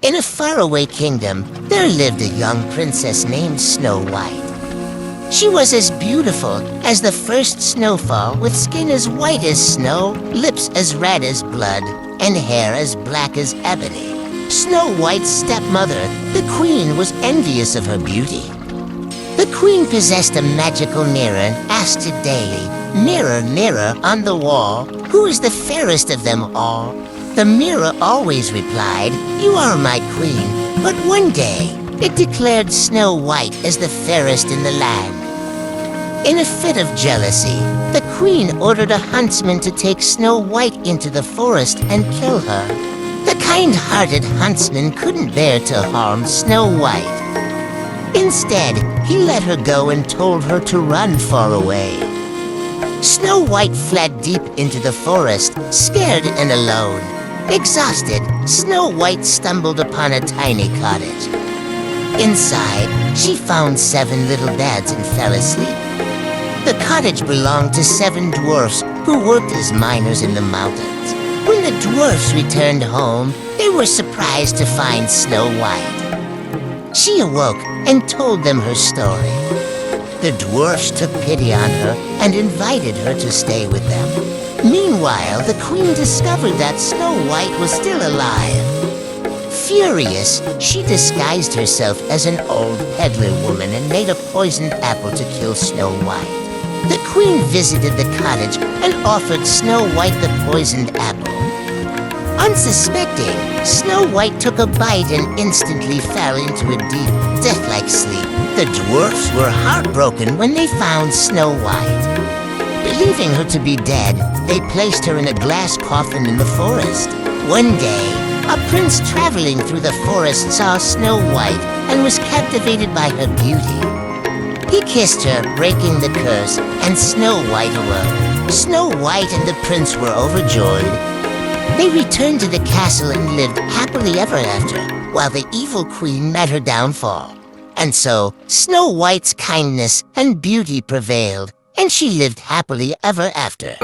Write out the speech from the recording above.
In a faraway kingdom, there lived a young princess named Snow White. She was as beautiful as the first snowfall, with skin as white as snow, lips as red as blood, and hair as black as ebony. Snow White's stepmother, the queen, was envious of her beauty. The queen possessed a magical mirror and asked it daily, "Mirror, mirror on the wall, who is the fairest of them all?" The mirror always replied, "You are my queen." But one day, it declared Snow White as the fairest in the land. In a fit of jealousy, the queen ordered a huntsman to take Snow White into the forest and kill her. The kind-hearted huntsman couldn't bear to harm Snow White. Instead, he let her go and told her to run far away. Snow White fled deep into the forest, scared and alone. Exhausted, Snow White stumbled upon a tiny cottage. Inside, she found 7 little beds and fell asleep. The cottage belonged to 7 dwarfs who worked as miners in the mountains. When the dwarfs returned home, they were surprised to find Snow White. She awoke and told them her story. The dwarfs took pity on her and invited her to stay with them. Meanwhile, the queen discovered that Snow White was still alive. Furious, she disguised herself as an old peddler woman and made a poisoned apple to kill Snow White. The queen visited the cottage and offered Snow White the poisoned apple. Unsuspecting, Snow White took a bite and instantly fell into a deep, death-like sleep. The dwarfs were heartbroken when they found Snow White. Believing her to be dead, they placed her in a glass coffin in the forest. One day, a prince traveling through the forest saw Snow White and was captivated by her beauty. He kissed her, breaking the curse, and Snow White awoke. Snow White and the prince were overjoyed. They returned to the castle and lived happily ever after, while the evil queen met her downfall. And so, Snow White's kindness and beauty prevailed, and she lived happily ever after.